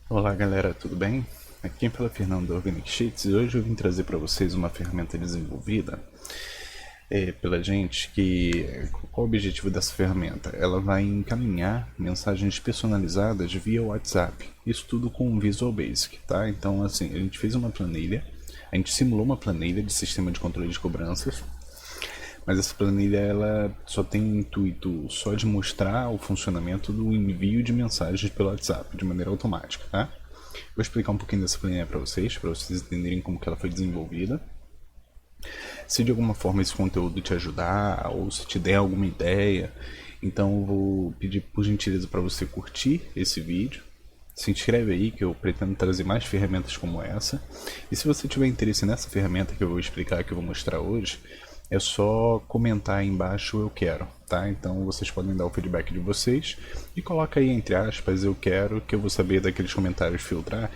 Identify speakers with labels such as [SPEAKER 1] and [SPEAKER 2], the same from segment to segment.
[SPEAKER 1] Olá galera, tudo bem? Aqui quem fala é Fernando da Organic Sheets e hoje eu vim trazer para vocês uma ferramenta desenvolvida pela gente qual o objetivo dessa ferramenta? Ela vai encaminhar mensagens personalizadas via WhatsApp, isso tudo com Visual Basic, tá? Então assim, a gente fez uma planilha, a gente simulou uma planilha de sistema de controle de cobranças, mas essa planilha ela só tem o intuito só de mostrar o funcionamento do envio de mensagens pelo WhatsApp de maneira automática, tá? Vou explicar um pouquinho dessa planilha para vocês entenderem como que ela foi desenvolvida. Se de alguma forma esse conteúdo te ajudar ou se te der alguma ideia, então eu vou pedir por gentileza para você curtir esse vídeo. Se inscreve aí que eu pretendo trazer mais ferramentas como essa. E se você tiver interesse nessa ferramenta que eu vou explicar, que eu vou mostrar hoje, é só comentar aí embaixo eu quero, tá? Então vocês podem dar o feedback de vocês e coloca aí entre aspas eu quero, que eu vou saber daqueles comentários filtrar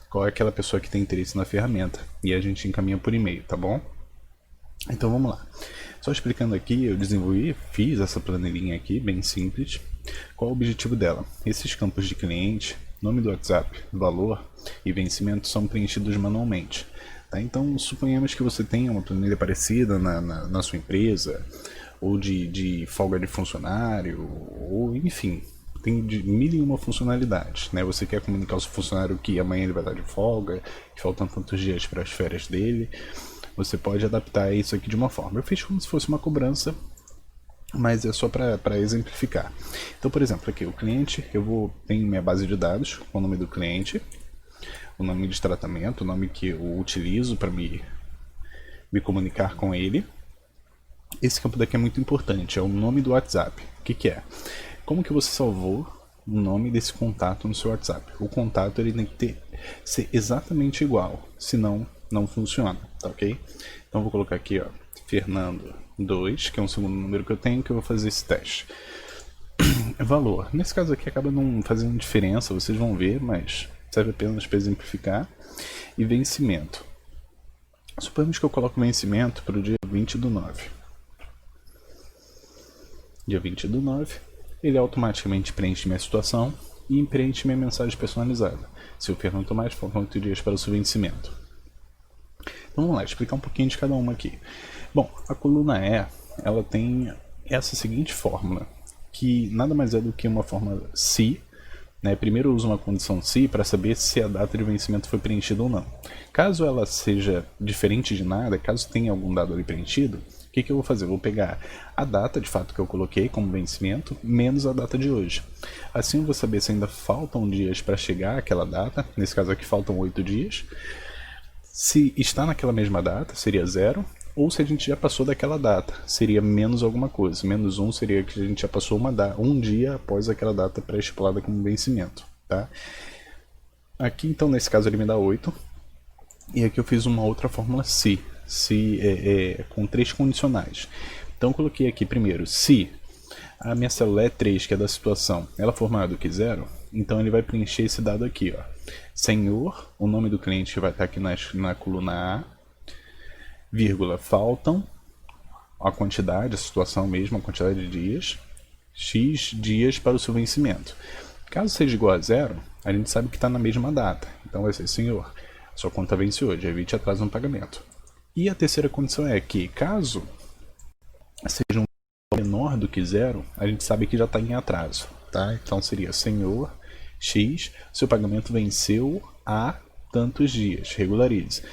[SPEAKER 1] qual é aquela pessoa que tem interesse na ferramenta e a gente encaminha por e-mail, tá bom? Então vamos lá. Só explicando aqui, eu fiz essa planilhinha aqui, bem simples. Qual o objetivo dela? Esses campos de cliente, nome do WhatsApp, valor e vencimento são preenchidos manualmente. Tá? Então suponhamos que você tenha uma planilha parecida na sua empresa, ou de folga de funcionário, ou enfim, tem de mil e uma funcionalidades, né? Você quer comunicar ao seu funcionário que amanhã ele vai estar de folga, que faltam tantos dias para as férias dele. Você pode adaptar isso aqui de uma forma. Eu fiz como se fosse uma cobrança, mas é só para exemplificar. Então, por exemplo, aqui o cliente, tenho minha base de dados com o nome do cliente, o nome de tratamento, o nome que eu utilizo para me comunicar com ele. Esse campo daqui é muito importante, é o nome do WhatsApp. O que é? Como que você salvou o nome desse contato no seu WhatsApp? O contato ele tem que ser exatamente igual, senão não funciona, tá ok? Então vou colocar aqui, ó, Fernando 2, que é um segundo número que eu tenho, que eu vou fazer esse teste. Valor. Nesse caso aqui acaba não fazendo diferença, vocês vão ver, mas serve apenas para exemplificar. E vencimento. Suponhamos que eu coloco vencimento para o dia 20/9. Dia 20/9, ele automaticamente preenche minha situação e preenche minha mensagem personalizada. Seu Fernando Tomás, faltam 8 dias para o seu vencimento. Então vamos lá, explicar um pouquinho de cada uma aqui. Bom, a coluna E, ela tem essa seguinte fórmula, que nada mais é do que uma fórmula se, né? Primeiro eu uso uma condição se para saber se a data de vencimento foi preenchida ou não. Caso ela seja diferente de nada, caso tenha algum dado ali preenchido, o que eu vou fazer? Eu vou pegar a data de fato que eu coloquei como vencimento, menos a data de hoje. Assim eu vou saber se ainda faltam dias para chegar àquela data, nesse caso aqui faltam 8 dias. Se está naquela mesma data, seria 0, ou se a gente já passou daquela data, seria menos alguma coisa. Menos 1 seria que a gente já passou um dia após aquela data pré-estipulada como vencimento. Tá? Aqui então nesse caso ele me dá 8, e aqui eu fiz uma outra fórmula se com 3 condicionais. Então eu coloquei aqui primeiro, se a minha célula é 3, que é da situação, ela for maior do que 0, então ele vai preencher esse dado aqui, ó. Senhor, o nome do cliente que vai estar aqui na coluna A, vírgula, faltam a quantidade, a situação mesmo, a quantidade de dias, X dias para o seu vencimento. Caso seja igual a 0, a gente sabe que está na mesma data, então vai ser senhor, sua conta vence hoje, evite atraso no pagamento. E a terceira condição é que, caso seja um menor do que 0, a gente sabe que já está em atraso, tá? Então seria senhor X, seu pagamento venceu há tantos dias, regularize.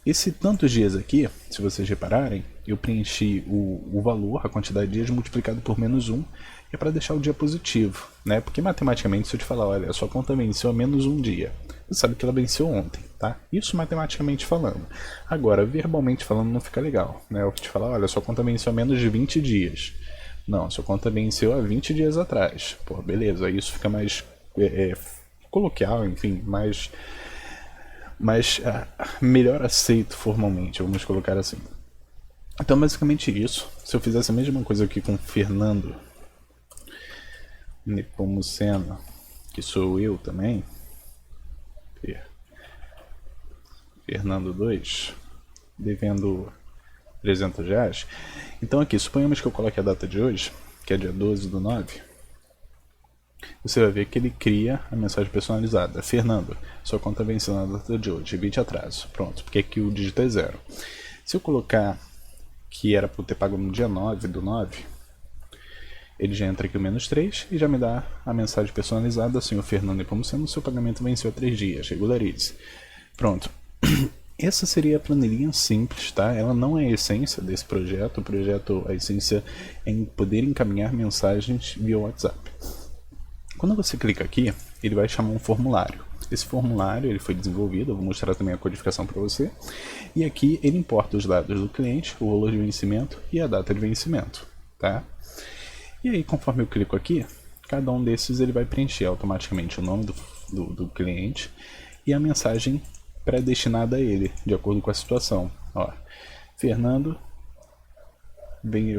[SPEAKER 1] Esse tantos dias aqui, se vocês repararem, eu preenchi o valor, a quantidade de dias multiplicado por menos 1, é para deixar o dia positivo, né? Porque matematicamente, se eu te falar, olha, a sua conta venceu há menos um dia, você sabe que ela venceu ontem, tá? Isso matematicamente falando. Agora, verbalmente falando, não fica legal, né? Eu te falar, olha, a sua conta venceu há menos de 20 dias. Não, a sua conta venceu há 20 dias atrás. Pô, beleza, isso fica mais coloquial, enfim, mais melhor aceito formalmente, vamos colocar assim. Então, basicamente isso. Se eu fizesse a mesma coisa aqui com Fernando Nepomuceno, que sou eu também, Fernando 2, devendo R$ 300. Então aqui, suponhamos que eu coloque a data de hoje, que é dia 12/9. você vai ver que ele cria a mensagem personalizada. Fernando, sua conta venceu na data de hoje, evite atraso. Pronto, porque aqui o dígito é 0. Se eu colocar que era para ter pago no dia 9 do 9, ele já entra aqui o -3 e já me dá a mensagem personalizada assim: o Fernando Nepomuceno, seu pagamento venceu há 3 dias, regularize. Pronto. Essa seria a planilhinha simples, tá? Ela não é a essência desse projeto. O projeto, a essência é em poder encaminhar mensagens via WhatsApp. Quando você clica aqui, ele vai chamar um formulário. Esse formulário ele foi desenvolvido, eu vou mostrar também a codificação para você. E aqui ele importa os dados do cliente, o valor de vencimento e a data de vencimento, tá? E aí, conforme eu clico aqui, cada um desses ele vai preencher automaticamente o nome do cliente e a mensagem pré-destinada a ele, de acordo com a situação. Ó, Fernando,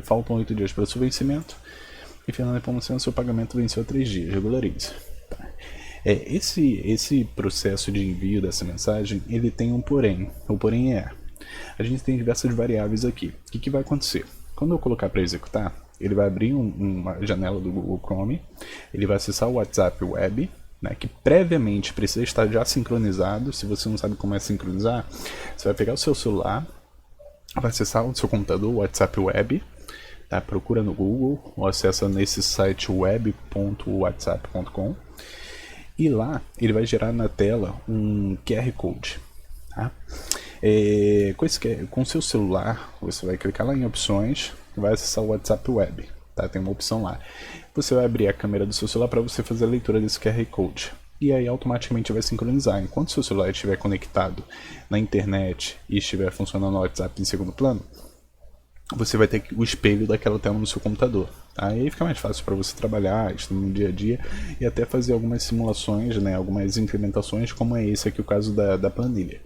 [SPEAKER 1] faltam 8 dias para o seu vencimento e Fernando Nepomuceno, seu pagamento venceu há 3 dias, regularize. Tá. Esse processo de envio dessa mensagem, ele tem um porém. O porém é, a gente tem diversas variáveis aqui. O que vai acontecer? Quando eu colocar para executar, ele vai abrir uma janela do Google Chrome, ele vai acessar o WhatsApp Web, né, que previamente precisa estar já sincronizado. Se você não sabe como é sincronizar, você vai pegar o seu celular, vai acessar o seu computador, o WhatsApp Web, tá? Procura no Google ou acessa nesse site web.whatsapp.com e lá ele vai gerar na tela um QR Code. Tá? Com o seu celular, você vai clicar lá em opções, vai acessar o WhatsApp Web. Tá? Tem uma opção lá. Você vai abrir a câmera do seu celular para você fazer a leitura desse QR Code. E aí automaticamente vai sincronizar. Enquanto o seu celular estiver conectado na internet e estiver funcionando o WhatsApp em segundo plano, você vai ter o espelho daquela tela no seu computador. Tá? Aí fica mais fácil para você trabalhar no dia a dia e até fazer algumas simulações, né, algumas implementações, como é esse aqui o caso da planilha.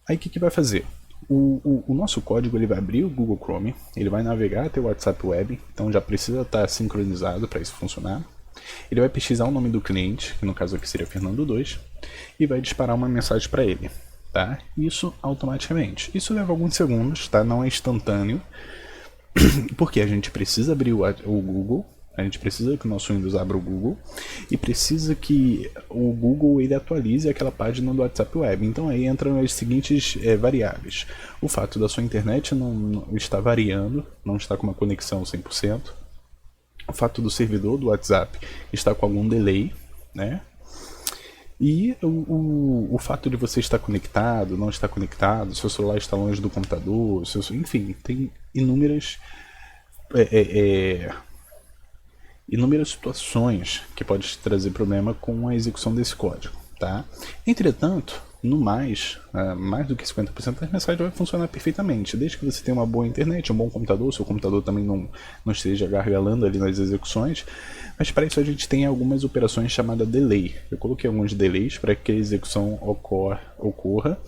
[SPEAKER 1] Aí o que vai fazer? O nosso código ele vai abrir o Google Chrome, ele vai navegar até o WhatsApp Web, então já precisa estar sincronizado para isso funcionar. Ele vai pesquisar o nome do cliente, que no caso aqui seria Fernando 2, e vai disparar uma mensagem para ele. Tá? Isso automaticamente. Isso leva alguns segundos, tá? Não é instantâneo, porque a gente precisa abrir o Google, a gente precisa que o nosso Windows abra o Google e precisa que o Google ele atualize aquela página do WhatsApp Web. Então aí entram as seguintes variáveis. O fato da sua internet não está variando, não está com uma conexão 100%. O fato do servidor do WhatsApp estar com algum delay, né? E o fato de você estar conectado, não estar conectado, seu celular está longe do computador, enfim, tem inúmeras situações que podem trazer problema com a execução desse código. Tá? Entretanto, no mais do que 50% das mensagens vai funcionar perfeitamente, desde que você tenha uma boa internet, um bom computador, seu computador também não esteja gargalando ali nas execuções, mas para isso a gente tem algumas operações chamadas delay. Eu coloquei alguns delays para que a execução ocorra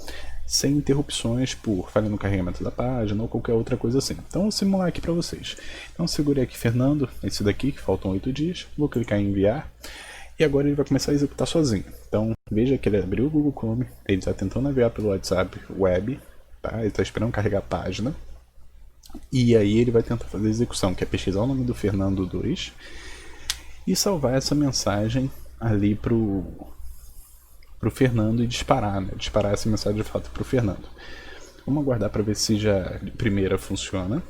[SPEAKER 1] sem interrupções por falha no carregamento da página ou qualquer outra coisa assim. Então vou simular aqui para vocês. Então segurei aqui Fernando, esse daqui que faltam 8 dias, vou clicar em enviar. E agora ele vai começar a executar sozinho. Então veja que ele abriu o Google Chrome, ele está tentando navegar pelo WhatsApp Web, tá? Ele está esperando carregar a página. E aí ele vai tentar fazer a execução, que é pesquisar o nome do Fernando 2 e salvar essa mensagem ali pro Fernando e disparar, né? Disparar essa mensagem de fato pro Fernando. Vamos aguardar para ver se já de primeira funciona.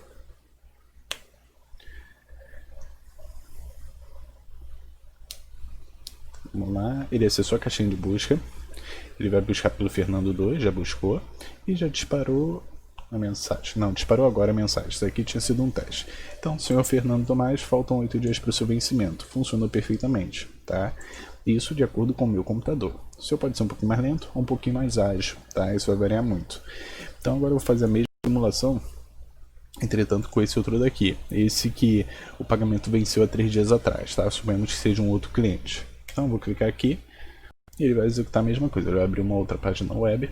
[SPEAKER 1] Vamos lá, ele acessou a caixinha de busca, ele vai buscar pelo Fernando 2, já buscou, e já disparou a mensagem. Não, disparou agora a mensagem, isso aqui tinha sido um teste. Então, senhor Fernando Tomás, faltam 8 dias para o seu vencimento, funcionou perfeitamente, tá? Isso de acordo com o meu computador. O seu pode ser um pouquinho mais lento ou um pouquinho mais ágil, tá? Isso vai variar muito. Então agora eu vou fazer a mesma simulação, entretanto com esse outro daqui. Esse que o pagamento venceu há 3 dias atrás, tá? Suponhamos que seja um outro cliente. Então vou clicar aqui e ele vai executar a mesma coisa. Ele vai abrir uma outra página web.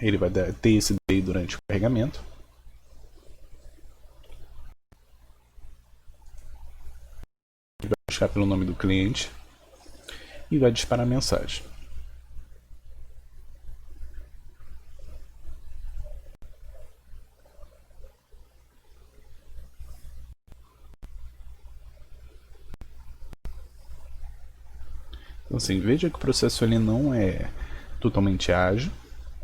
[SPEAKER 1] Ele vai ter esse delay durante o carregamento. Ele vai buscar pelo nome do cliente e vai disparar a mensagem. Então assim, veja que o processo ele não é totalmente ágil,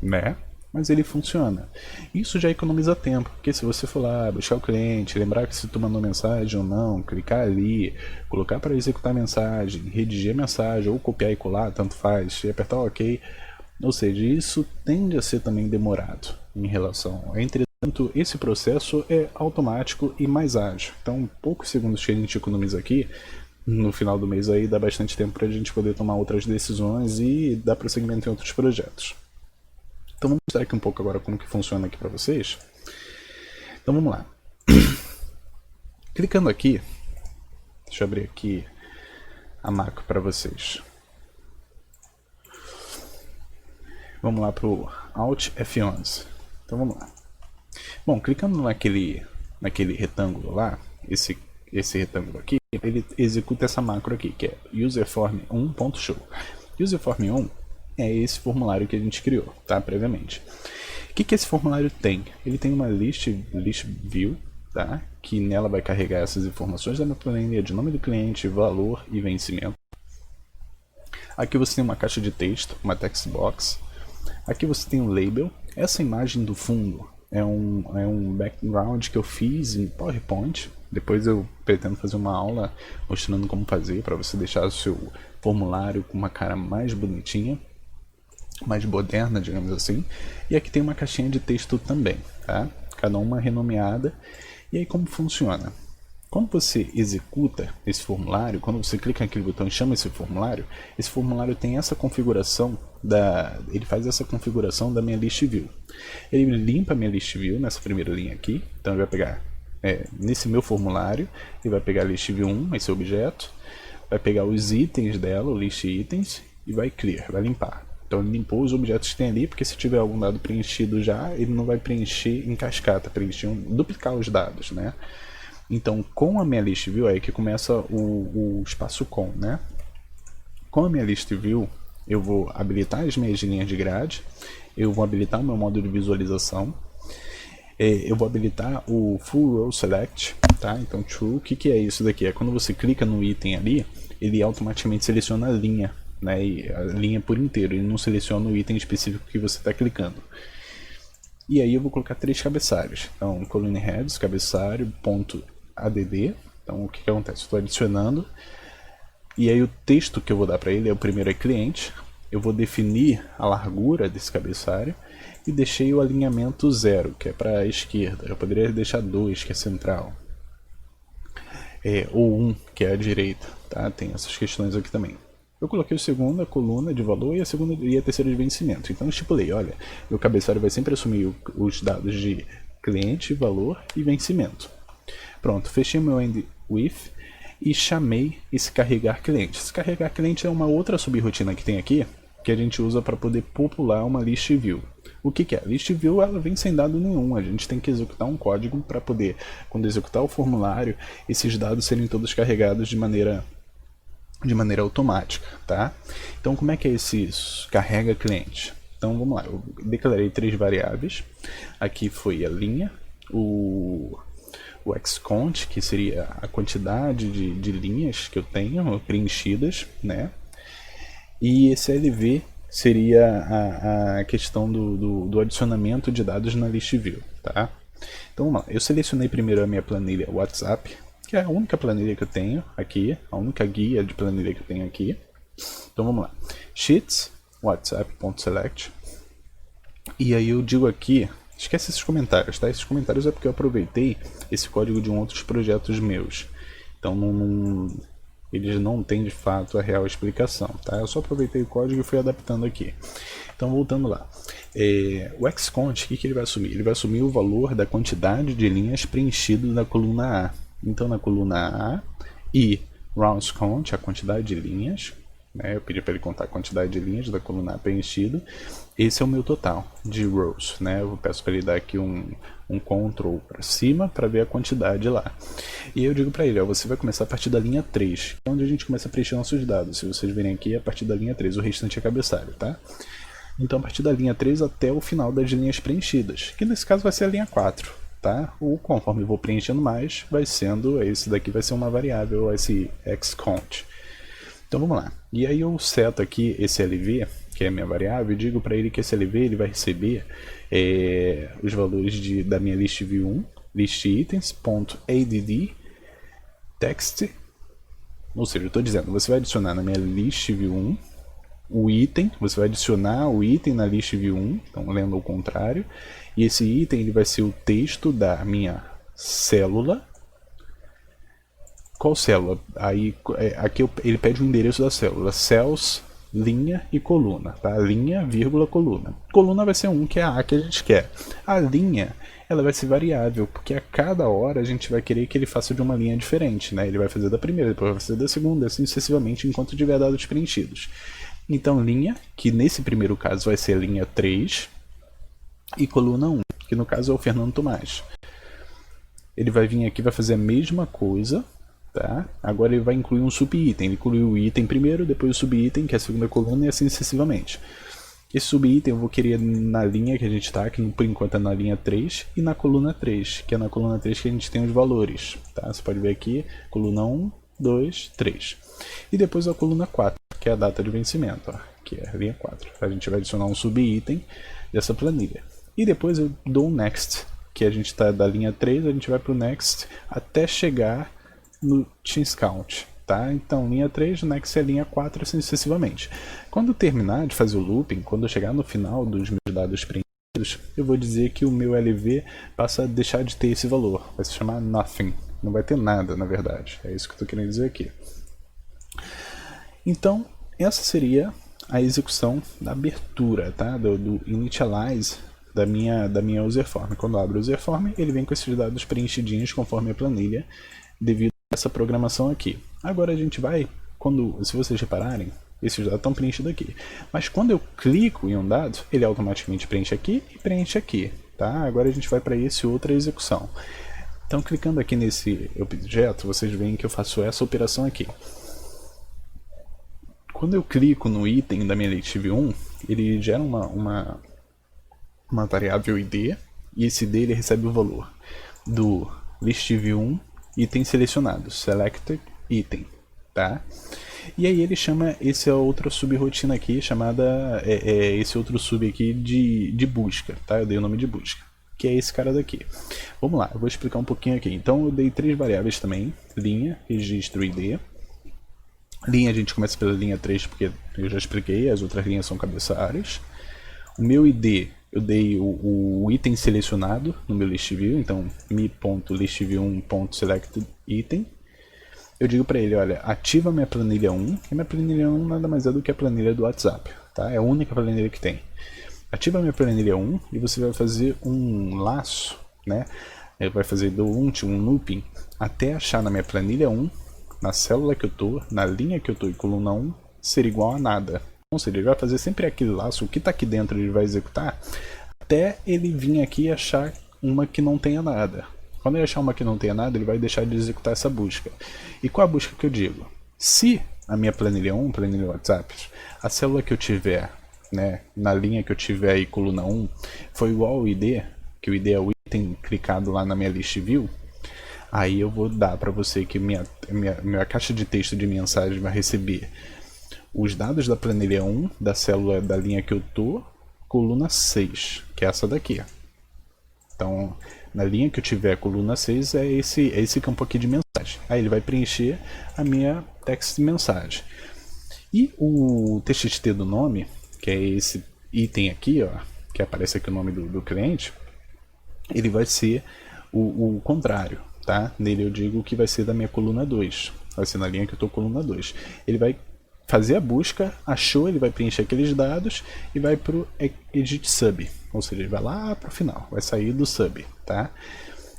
[SPEAKER 1] né? Mas ele funciona. Isso já economiza tempo, porque se você for lá buscar o cliente, lembrar que se tu mandou mensagem ou não, clicar ali, colocar para executar a mensagem, redigir a mensagem ou copiar e colar, tanto faz, e apertar OK. Ou seja, isso tende a ser também demorado em relação. Entretanto, esse processo é automático e mais ágil. Então, poucos segundos que a gente economiza aqui, no final do mês aí dá bastante tempo para a gente poder tomar outras decisões e dar prosseguimento em outros projetos. Então vamos mostrar aqui um pouco agora como que funciona aqui para vocês. Então vamos lá. Clicando aqui, deixa eu abrir aqui a macro para vocês. Vamos lá para o Alt F11. Então vamos lá. Bom, clicando naquele retângulo lá, esse retângulo aqui, ele executa essa macro aqui, que é userform1.show. Userform1 é esse formulário que a gente criou, tá, previamente. O que esse formulário tem? Ele tem uma list view, tá, que nela vai carregar essas informações da minha planilha de nome do cliente, valor e vencimento. Aqui você tem uma caixa de texto, uma text box. Aqui você tem um label. Essa imagem do fundo é um background que eu fiz em PowerPoint. Depois eu pretendo fazer uma aula mostrando como fazer para você deixar o seu formulário com uma cara mais bonitinha, mais moderna, digamos assim. E aqui tem uma caixinha de texto também, tá? Cada uma renomeada. E aí como funciona? Quando você executa esse formulário, quando você clica naquele botão e chama esse formulário tem essa configuração ele faz essa configuração da minha list view. Ele limpa a minha list view nessa primeira linha aqui, então ele vai pegar nesse meu formulário, ele vai pegar a list view 1, esse objeto, vai pegar os itens dela, o list itens, e vai clear, vai limpar. Então ele limpou os objetos que tem ali, porque se tiver algum dado preenchido já, ele não vai preencher em cascata, duplicar os dados, né? Então, com a minha list view, é aí que começa o espaço com, né? Com a minha list view, eu vou habilitar as minhas linhas de grade, eu vou habilitar o meu modo de visualização, eu vou habilitar o Full Row Select, tá? Então, true, o que é isso daqui? É quando você clica no item ali, ele automaticamente seleciona a linha, né? E a linha por inteiro, ele não seleciona o item específico que você está clicando. E aí eu vou colocar 3 cabeçalhos. Então, column heads, cabeçalho, ponto add. Então, o que acontece? Estou adicionando. E aí o texto que eu vou dar para ele, o primeiro é cliente. Eu vou definir a largura desse cabeçalho. E deixei o alinhamento 0, que é para a esquerda. Eu poderia deixar 2, que é central. Ou 1, que é a direita. Tá? Tem essas questões aqui também. Eu coloquei a segunda coluna de valor e a terceira de vencimento. Então eu estipulei, olha, meu cabeçalho vai sempre assumir os dados de cliente, valor e vencimento. Pronto, fechei meu end with e chamei esse carregar cliente. Esse carregar cliente é uma outra subrotina que tem aqui, que a gente usa para poder popular uma list view. O que é? List view ela vem sem dado nenhum, a gente tem que executar um código para poder, quando executar o formulário, esses dados serem todos carregados de maneira automática, tá? Então como é que é esse carrega cliente? Então vamos lá, eu declarei 3 variáveis, aqui foi a linha, o xcount, que seria a quantidade de linhas que eu tenho preenchidas, né? E esse lv seria a questão do adicionamento de dados na list view, tá? Então vamos lá, eu selecionei primeiro a minha planilha WhatsApp, que é a única planilha que eu tenho aqui, a única guia de planilha que eu tenho aqui. Então vamos lá, sheets, whatsapp.select, e aí eu digo aqui, esquece esses comentários, tá? Esses comentários é porque eu aproveitei esse código de outros projetos meus, então eles não têm de fato a real explicação, tá? Eu só aproveitei o código e fui adaptando aqui. Então voltando lá, o xcount, o que ele vai assumir? Ele vai assumir o valor da quantidade de linhas preenchidas na coluna A. Então na coluna A e rounds count, a quantidade de linhas, né? Eu pedi para ele contar a quantidade de linhas da coluna A preenchida. Esse é o meu total de rows, né? Eu peço para ele dar aqui um Ctrl para cima para ver a quantidade lá. E eu digo para ele, ó, você vai começar a partir da linha 3, que é onde a gente começa a preencher nossos dados. Se vocês verem aqui, é a partir da linha 3, o restante é cabeçalho, tá? Então a partir da linha 3 até o final das linhas preenchidas, que nesse caso vai ser a linha 4. Tá? Ou conforme eu vou preenchendo mais, vai sendo, esse daqui vai ser uma variável, esse xcount. Então vamos lá. E aí eu seto aqui esse LV, que é a minha variável, e digo para ele que esse LV ele vai receber os valores da minha list view1, listItens.add text, ou seja, eu estou dizendo, você vai adicionar na minha list view1 o item, você vai adicionar o item na list view1, então lendo ao contrário, e esse item ele vai ser o texto da minha célula. Qual célula? Aí, aqui ele pede o endereço da célula, cells, linha e coluna, tá? Linha, vírgula, coluna. Coluna vai ser que é a que a gente quer. A linha, ela vai ser variável, porque a cada hora a gente vai querer que ele faça de uma linha diferente, né? Ele vai fazer da primeira, depois vai fazer da segunda, assim sucessivamente, enquanto tiver dados preenchidos. Então, linha, que nesse primeiro caso vai ser linha 3, e coluna 1, que no caso é o Fernando Tomás. Ele vai vir aqui e vai fazer a mesma coisa. Tá? Agora ele vai incluir um subitem. Ele incluiu o item primeiro, depois o subitem, que é a segunda coluna, e assim sucessivamente. Esse subitem eu vou querer na linha que a gente está, que por enquanto é na linha 3, e na coluna 3, que é na coluna 3 que a gente tem os valores. Tá? Você pode ver aqui, coluna 1, 2, 3. E depois a coluna 4, que é a data de vencimento, ó, que é a linha 4. A gente vai adicionar um subitem dessa planilha. E depois eu dou um next, que a gente está da linha 3, a gente vai para o next até chegar no teams count, tá? Então linha 3, next é linha 4, assim sucessivamente. Quando eu terminar de fazer o looping, quando eu chegar no final dos meus dados preenchidos, eu vou dizer que o meu LV passa a deixar de ter esse valor, vai se chamar nothing, não vai ter nada na verdade, é isso que eu estou querendo dizer aqui. Então essa seria a execução da abertura, tá? do initialize da minha user form. Quando eu abro o user form, ele vem com esses dados preenchidinhos conforme a planilha, devido a essa programação aqui. Agora a gente vai, se vocês repararem, esses dados estão preenchidos aqui. Mas quando eu clico em um dado, ele automaticamente preenche aqui e preenche aqui. Tá? Agora a gente vai para outra execução. Então clicando aqui nesse objeto, vocês veem que eu faço essa operação aqui. Quando eu clico no item da minha list view1, ele gera uma variável id, e esse id ele recebe o valor do list view1 item selecionado, selected item, tá? E aí ele chama essa outra subrotina aqui, chamada, esse outro sub aqui de busca, tá? Eu dei o nome de busca, que é esse cara daqui. Vamos lá, eu vou explicar um pouquinho aqui. Então eu dei 3 variáveis também, linha, registro id. Linha a gente começa pela linha 3, porque eu já expliquei, as outras linhas são cabeçalhos. O meu id, eu dei o item selecionado no meu list view, então me.listview1.selectItem. Eu digo para ele, olha, ativa minha planilha 1, e minha planilha 1 nada mais é do que a planilha do WhatsApp, tá? É a única planilha que tem. Ativa minha planilha 1 e você vai fazer um laço, né? Ele vai fazer do um looping até achar na minha planilha 1, na célula que eu tô, na linha que eu tô e coluna 1, ser igual a nada. Ou seja, ele vai fazer sempre aquele laço, o que está aqui dentro ele vai executar, até ele vir aqui e achar uma que não tenha nada. Quando ele achar uma que não tenha nada, ele vai deixar de executar essa busca. E qual a busca que eu digo? Se a minha planilha 1, planilha WhatsApp, a célula que eu tiver, né, na linha que eu tiver aí, coluna 1, foi igual ao ID, que o ID é o item clicado lá na minha list view, aí eu vou dar para você que minha caixa de texto de mensagem vai receber os dados da planilha 1, da célula da linha que eu tô, coluna 6, que é essa daqui. Então, na linha que eu tiver coluna 6 é esse campo aqui de mensagem. Aí ele vai preencher a minha text de mensagem. E o txt do nome, que é esse item aqui, ó, que aparece aqui o nome do cliente, ele vai ser o contrário, tá? Nele eu digo que vai ser da minha coluna 2. Vai ser na linha que eu tô, coluna 2. Ele vai fazer a busca, achou, ele vai preencher aqueles dados e vai para o edit sub, ou seja, ele vai lá para o final, vai sair do sub, tá?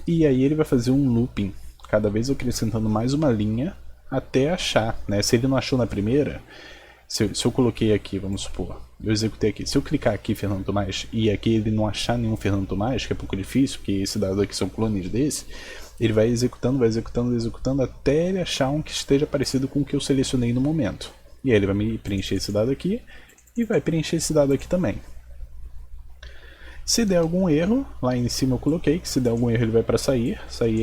[SPEAKER 1] E aí ele vai fazer um looping, cada vez acrescentando mais uma linha até achar, né? Se ele não achou na primeira, se eu coloquei aqui, vamos supor, eu executei aqui, se eu clicar aqui Fernando Tomás e aqui ele não achar nenhum Fernando Tomás, que é pouco difícil, porque esse dado aqui são clones desse, ele vai executando até ele achar um que esteja parecido com o que eu selecionei no momento. E aí ele vai me preencher esse dado aqui e vai preencher esse dado aqui também. Se der algum erro, lá em cima eu coloquei que se der algum erro ele vai para sair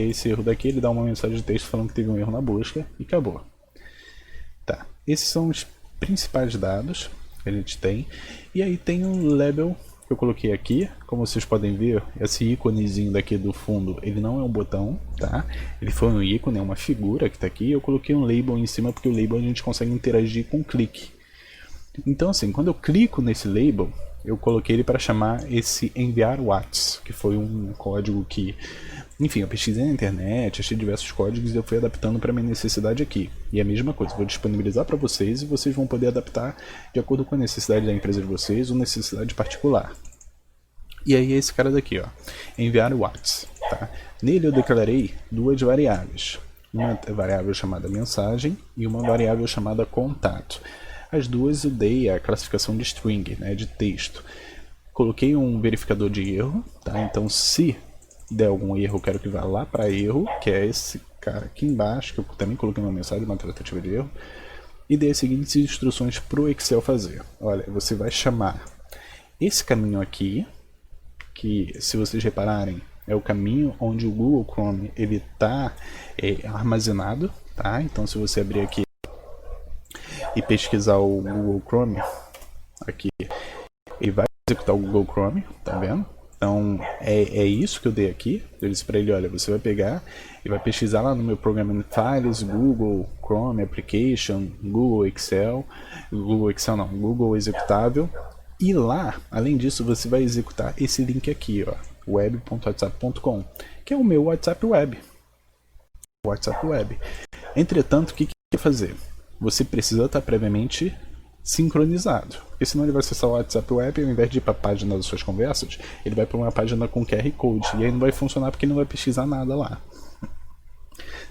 [SPEAKER 1] esse erro daqui, ele dá uma mensagem de texto falando que teve um erro na busca e acabou. Tá. esses são os principais dados que a gente tem. E aí tem um label que eu coloquei aqui. Como vocês podem ver, esse íconezinho daqui do fundo, ele não é um botão, tá? Ele foi um ícone, é uma figura que está aqui. Eu coloquei um label em cima porque o label a gente consegue interagir com clique. Então assim, quando eu clico nesse label, eu coloquei ele para chamar esse enviar WhatsApp, que foi um código que, enfim, eu pesquisei na internet, achei diversos códigos e eu fui adaptando para minha necessidade aqui. E a mesma coisa, vou disponibilizar para vocês e vocês vão poder adaptar de acordo com a necessidade da empresa de vocês ou necessidade particular. E aí esse cara daqui, ó, enviar WhatsApp, tá? Nele eu declarei duas variáveis, uma variável chamada mensagem e uma variável chamada contato. As duas eu dei a classificação de string, né, de texto. Coloquei um verificador de erro, tá? Então se der algum erro, eu quero que vá lá para erro, que é esse cara aqui embaixo, que eu também coloquei uma mensagem, uma tratativa de erro. E dei as seguintes instruções para o Excel fazer. Olha, você vai chamar esse caminho aqui, que se vocês repararem, é o caminho onde o Google Chrome ele está armazenado, tá? Então se você abrir aqui e pesquisar o Google Chrome, aqui, ele vai executar o Google Chrome, tá vendo? Então, é isso que eu dei aqui. Eu disse para ele, olha, você vai pegar e vai pesquisar lá no meu Programming Files, Google Chrome Application, Google Excel não, Google Executável. E lá, além disso, você vai executar esse link aqui, ó, web.whatsapp.com, que é o meu WhatsApp Web. WhatsApp Web. Entretanto, o que vai fazer? Você precisa estar previamente sincronizado, porque senão ele vai acessar o WhatsApp Web e ao invés de ir para a página das suas conversas, ele vai para uma página com QR Code e aí não vai funcionar porque ele não vai pesquisar nada lá.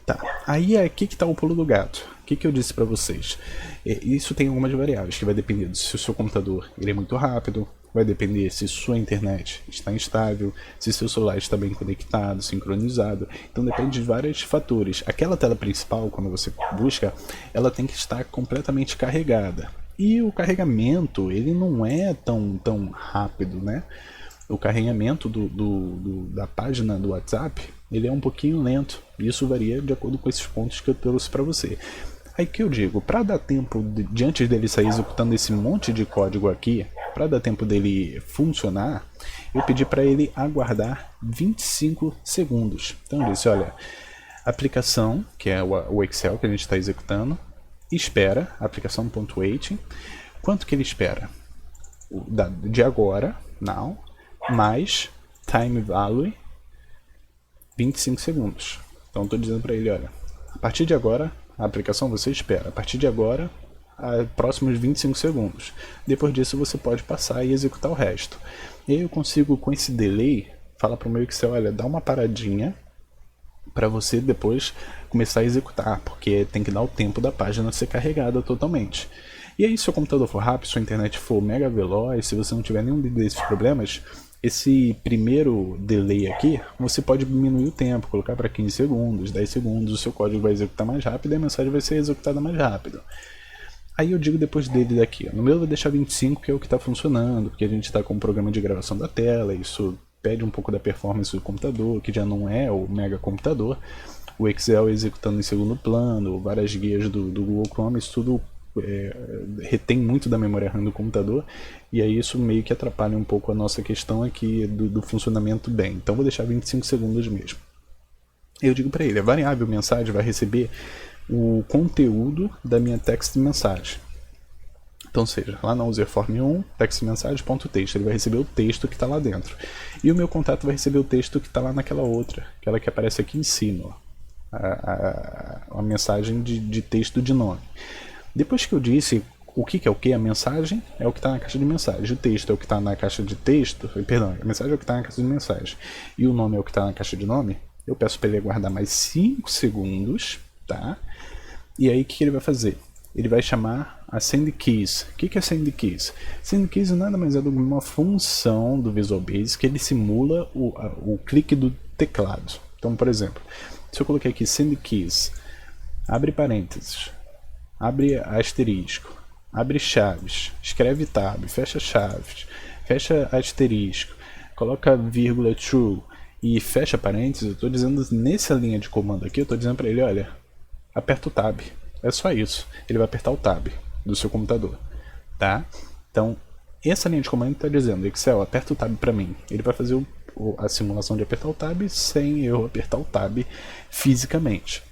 [SPEAKER 1] Tá, aí é aqui que está o pulo do gato. O que eu disse para vocês? Isso tem algumas variáveis que vai depender de se o seu computador ele é muito rápido, vai depender se sua internet está instável, se seu celular está bem conectado, sincronizado. Então depende de vários fatores. Aquela tela principal, quando você busca, ela tem que estar completamente carregada. E o carregamento, ele não é tão rápido, né? O carregamento da página do WhatsApp, ele é um pouquinho lento. Isso varia de acordo com esses pontos que eu trouxe para você. Aí que eu digo, para dar tempo, antes dele sair executando esse monte de código aqui, para dar tempo dele funcionar, eu pedi para ele aguardar 25 segundos. Então eu disse, olha, aplicação, que é o Excel que a gente está executando, espera, aplicação.waiting, quanto que ele espera? De agora, now, mais time value, 25 segundos. Então estou dizendo para ele, olha, a partir de agora, a aplicação você espera, a partir de agora, próximos 25 segundos. Depois disso você pode passar e executar o resto. E aí eu consigo, com esse delay, falar para o meu Excel, olha, dá uma paradinha para você depois começar a executar, porque tem que dar o tempo da página ser carregada totalmente. E aí se o seu computador for rápido, sua internet for mega veloz, se você não tiver nenhum desses problemas, esse primeiro delay aqui, você pode diminuir o tempo, colocar para 15 segundos, 10 segundos, o seu código vai executar mais rápido e a mensagem vai ser executada mais rápido. Aí eu digo depois dele daqui, no meu eu vou deixar 25, que é o que está funcionando, porque a gente está com um programa de gravação da tela, isso pede um pouco da performance do computador, que já não é o mega computador. O Excel executando em segundo plano, várias guias do Google Chrome, isso tudo retém muito da memória RAM do computador, e aí isso meio que atrapalha um pouco a nossa questão aqui do funcionamento bem. Então vou deixar 25 segundos mesmo. Eu digo para ele, a variável mensagem vai receber o conteúdo da minha text mensagem. Então seja, lá na userform 1, textmensagem.text, ele vai receber o texto que está lá dentro. E o meu contato vai receber o texto que está lá naquela outra, aquela que aparece aqui em cima, ó, a mensagem de texto de nome. Depois que eu disse o que é o que, a mensagem é o que está na caixa de mensagem, o texto é o que está na caixa de texto, perdão, a mensagem é o que está na caixa de mensagem, e o nome é o que está na caixa de nome, eu peço para ele aguardar mais 5 segundos, tá? E aí o que ele vai fazer? Ele vai chamar a SendKeys. O que é SendKeys? SendKeys nada mais é do que uma função do Visual Basic que ele simula o clique do teclado. Então, por exemplo, se eu coloquei aqui SendKeys, abre parênteses, abre asterisco, abre chaves, escreve tab, fecha chaves, fecha asterisco, coloca vírgula true e fecha parênteses, eu estou dizendo nessa linha de comando aqui, eu estou dizendo para ele, olha, aperta o tab. É só isso. Ele vai apertar o Tab do seu computador, tá? Então, essa linha de comando está dizendo, Excel, aperta o Tab para mim. Ele vai fazer a simulação de apertar o Tab sem eu apertar o Tab fisicamente.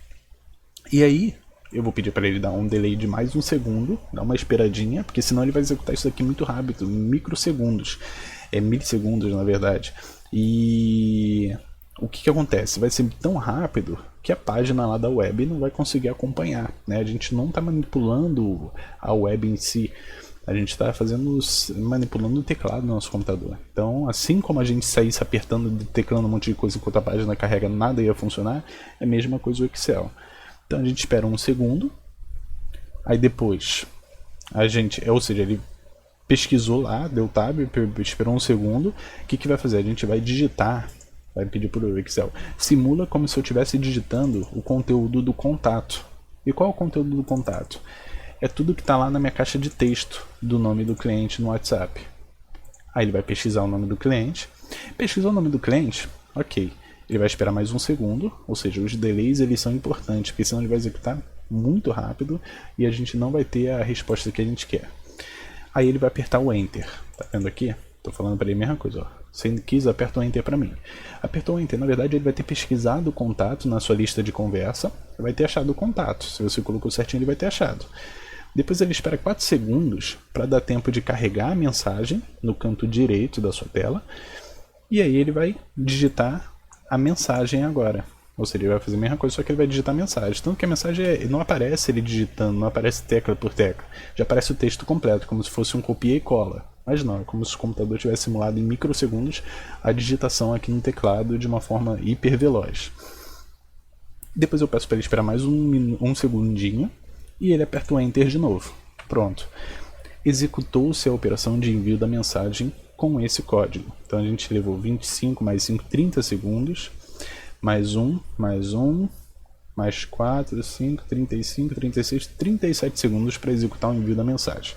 [SPEAKER 1] E aí, eu vou pedir para ele dar um delay de mais 1 segundo, dar uma esperadinha, porque senão ele vai executar isso aqui muito rápido, em microsegundos. Milissegundos, na verdade. E o que acontece? Vai ser tão rápido que a página lá da web não vai conseguir acompanhar, né? A gente não está manipulando a web em si, a gente está manipulando o teclado do nosso computador. Então, assim como a gente saísse apertando, teclando um monte de coisa enquanto a página carrega, nada ia funcionar, é a mesma coisa o Excel. Então a gente espera 1 segundo, aí depois a gente, ou seja, ele pesquisou lá, deu tab, esperou 1 segundo, o que vai fazer? A gente vai digitar, vai pedir para o Excel, simula como se eu estivesse digitando o conteúdo do contato. E qual é o conteúdo do contato? É tudo que está lá na minha caixa de texto do nome do cliente no WhatsApp. Aí ele vai pesquisar o nome do cliente, pesquisou o nome do cliente, ok. Ele vai esperar mais 1 segundo, ou seja, os delays eles são importantes, porque senão ele vai executar muito rápido e a gente não vai ter a resposta que a gente quer. Aí ele vai apertar o Enter, tá vendo aqui? Tô falando para ele a mesma coisa, ó. Se ele quis, aperta o Enter para mim. Apertou o Enter, na verdade ele vai ter pesquisado o contato na sua lista de conversa, vai ter achado o contato. Se você colocou certinho, ele vai ter achado. Depois ele espera 4 segundos para dar tempo de carregar a mensagem no canto direito da sua tela. E aí ele vai digitar a mensagem agora. Ou seja, ele vai fazer a mesma coisa, só que ele vai digitar a mensagem. Tanto que a mensagem não aparece ele digitando, não aparece tecla por tecla. Já aparece o texto completo, como se fosse um copia e cola. Mas não, é como se o computador tivesse simulado em microsegundos a digitação aqui no teclado de uma forma hiper veloz. Depois eu peço para ele esperar mais um segundinho e ele aperta o Enter de novo. Pronto. Executou-se a operação de envio da mensagem com esse código. Então a gente levou 25 mais 5, 30 segundos. Mais 4, 5, 35, 36, 37 segundos para executar o envio da mensagem.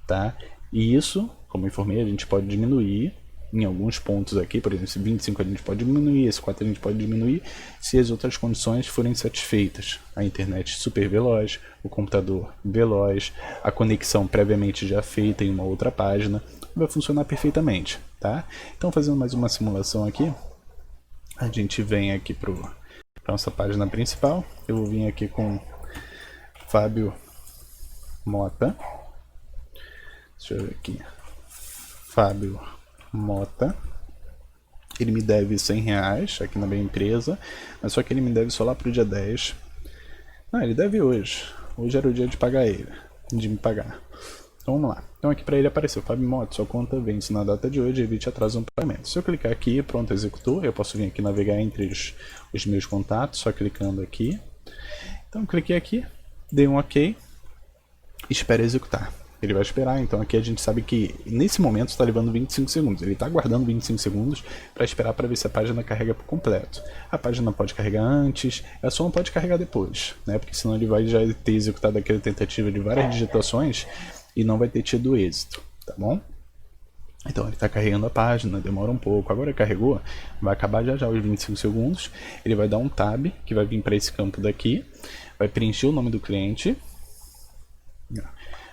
[SPEAKER 1] Tá? E isso, como informei, a gente pode diminuir em alguns pontos aqui, por exemplo, esse 25 a gente pode diminuir, esse 4 a gente pode diminuir, se as outras condições forem satisfeitas. A internet super veloz, o computador veloz, a conexão previamente já feita em uma outra página, vai funcionar perfeitamente. Tá? Então, fazendo mais uma simulação aqui, a gente vem aqui para nossa página principal. Eu vou vir aqui com Fábio Mota. Deixa eu ver aqui. Fábio Mota. Ele me deve R$100 aqui na minha empresa, mas só que ele me deve só lá para o dia 10. Não, ele deve hoje. Hoje era o dia de pagar ele, de me pagar. Então vamos lá. Então aqui para ele apareceu Fábio Mota, sua conta vence na data de hoje, evite atraso no pagamento. Se eu clicar aqui, pronto, executou. Eu posso vir aqui navegar entre os meus contatos, só clicando aqui. Então cliquei aqui, dei um OK, espera executar. Ele vai esperar, então aqui a gente sabe que nesse momento está levando 25 segundos. Ele está aguardando 25 segundos para esperar para ver se a página carrega por completo. A página pode carregar antes, ela só não pode carregar depois, né? Porque senão ele vai já ter executado aquela tentativa de várias digitações e não vai ter tido êxito, tá bom? Então ele está carregando a página, demora um pouco. Agora carregou, vai acabar já os 25 segundos. Ele vai dar um tab, que vai vir para esse campo daqui, vai preencher o nome do cliente.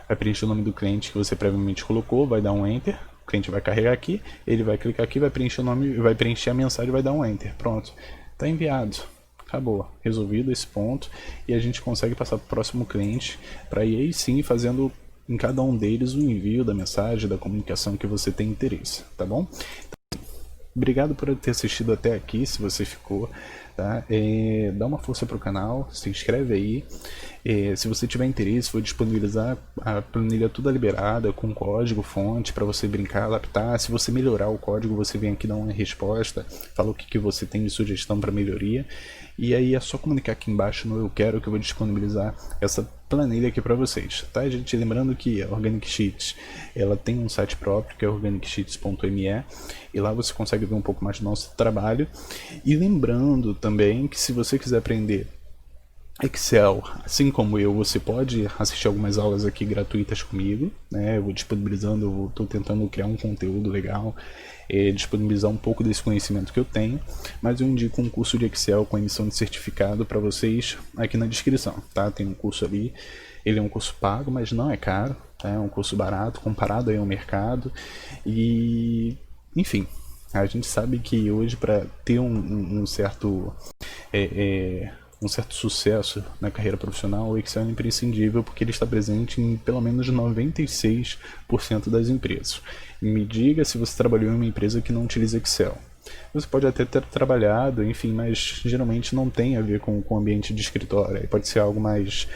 [SPEAKER 1] Vai preencher o nome do cliente que você previamente colocou, vai dar um Enter, o cliente vai carregar aqui, ele vai clicar aqui, vai preencher o nome, vai preencher a mensagem, vai dar um Enter, pronto, está enviado, acabou, resolvido esse ponto e a gente consegue passar para o próximo cliente para ir aí sim fazendo em cada um deles o envio da mensagem, da comunicação que você tem interesse, tá bom? Obrigado por ter assistido até aqui, se você ficou, tá? Dá uma força para o canal, se inscreve aí. Se você tiver interesse, vou disponibilizar a planilha toda liberada, com código, fonte, para você brincar, adaptar. Se você melhorar o código, você vem aqui dar uma resposta, fala o que você tem de sugestão para melhoria. E aí é só comunicar aqui embaixo no Eu Quero, que eu vou disponibilizar essa planilha aqui para vocês, tá, gente? Lembrando que a Organic Sheets, ela tem um site próprio, que é organicsheets.me, e lá você consegue ver um pouco mais do nosso trabalho. E lembrando também que se você quiser aprender Excel, assim como eu, você pode assistir algumas aulas aqui gratuitas comigo, né? Eu vou disponibilizando, eu estou tentando criar um conteúdo legal, disponibilizar um pouco desse conhecimento que eu tenho, mas eu indico um curso de Excel com emissão de certificado para vocês aqui na descrição, tá? Tem um curso ali, ele é um curso pago, mas não é caro, tá? É um curso barato comparado aí ao mercado e, enfim, a gente sabe que hoje para ter um certo um certo sucesso na carreira profissional, o Excel é imprescindível porque ele está presente em pelo menos 96% das empresas. Me diga se você trabalhou em uma empresa que não utiliza Excel. Você pode até ter trabalhado, enfim, mas geralmente não tem a ver com o ambiente de escritório. Aí pode ser algo mais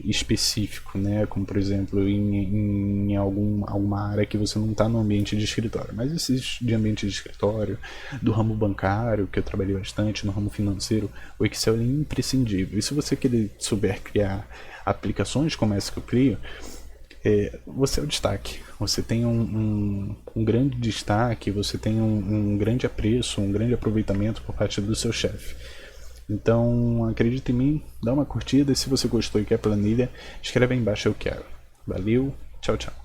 [SPEAKER 1] específico, né? Como por exemplo em alguma área que você não está no ambiente de escritório. Mas esses de ambiente de escritório, do ramo bancário, que eu trabalhei bastante, no ramo financeiro, o Excel é imprescindível. E se você querer souber criar aplicações como essa que eu crio, você é o destaque. Você tem um grande destaque, você tem um grande apreço, um grande aproveitamento por parte do seu chefe. Então, acredita em mim, dá uma curtida e se você gostou e quer planilha, escreve aí embaixo eu quero. Valeu, tchau, tchau.